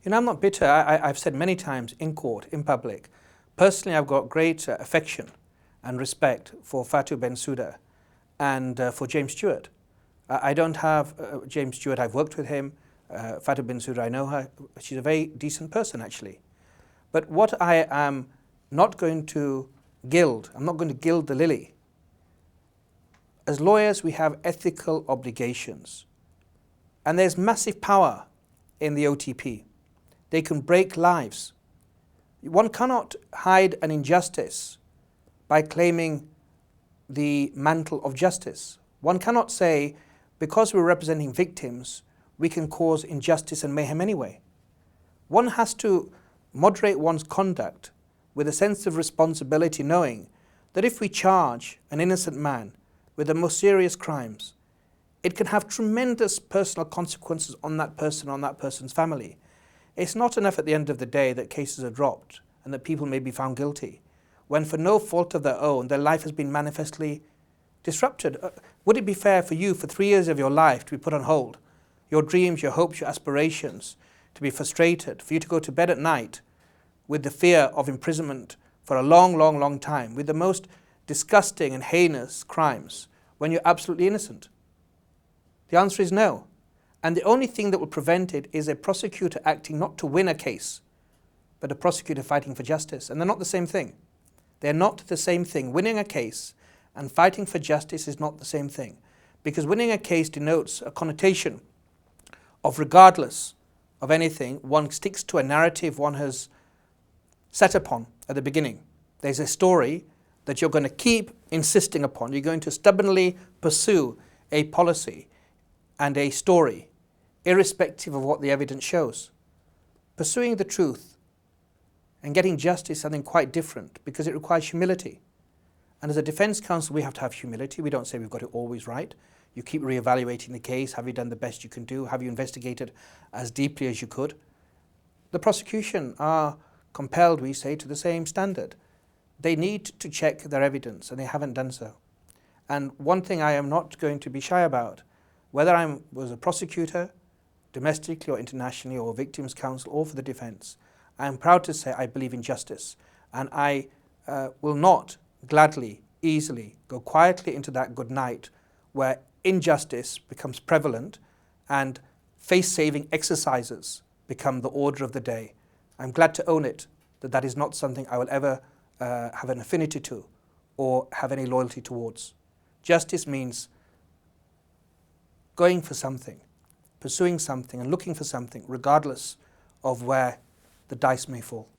You know, I'm not bitter. I've said many times in court, in public, personally I've got great affection and respect for Fatou Bensouda and for James Stewart. I don't have James Stewart, I've worked with him. Fatou Bensouda, I know her. She's a very decent person, actually. But what I am not going to gild, I'm not going to gild the lily. As lawyers, we have ethical obligations. And there's massive power in the OTP. They can break lives. One cannot hide an injustice by claiming the mantle of justice. One cannot say, because we're representing victims, we can cause injustice and mayhem anyway. One has to moderate one's conduct with a sense of responsibility, knowing that if we charge an innocent man with the most serious crimes, it can have tremendous personal consequences on that person, on that person's family. It's not enough at the end of the day that cases are dropped and that people may be found guilty, when for no fault of their own, their life has been manifestly disrupted. Would it be fair for you, for 3 years of your life, to be put on hold? Your dreams, your hopes, your aspirations to be frustrated, for you to go to bed at night with the fear of imprisonment for a long, long, long time, with the most disgusting and heinous crimes, when you're absolutely innocent? The answer is no. And the only thing that will prevent it is a prosecutor acting not to win a case, but a prosecutor fighting for justice. And they're not the same thing. They're not the same thing. Winning a case and fighting for justice is not the same thing. Because winning a case denotes a connotation of, regardless of anything, one sticks to a narrative one has set upon at the beginning. There's a story that you're going to keep insisting upon. You're going to stubbornly pursue a policy and a story, irrespective of what the evidence shows. Pursuing the truth and getting justice is something quite different, because it requires humility. And as a defense counsel, we have to have humility. We don't say we've got it always right. You keep reevaluating the case. Have you done the best you can do? Have you investigated as deeply as you could? The prosecution are compelled, we say, to the same standard. They need to check their evidence, and they haven't done so. And one thing I am not going to be shy about, whether I was a prosecutor, domestically or internationally, or victims counsel, or for the defense, I am proud to say I believe in justice, and I will not gladly, easily go quietly into that good night where injustice becomes prevalent and face-saving exercises become the order of the day. I'm glad to own it, that is not something I will ever have an affinity to or have any loyalty towards. Justice means going for something, pursuing something and looking for something, regardless of where the dice may fall.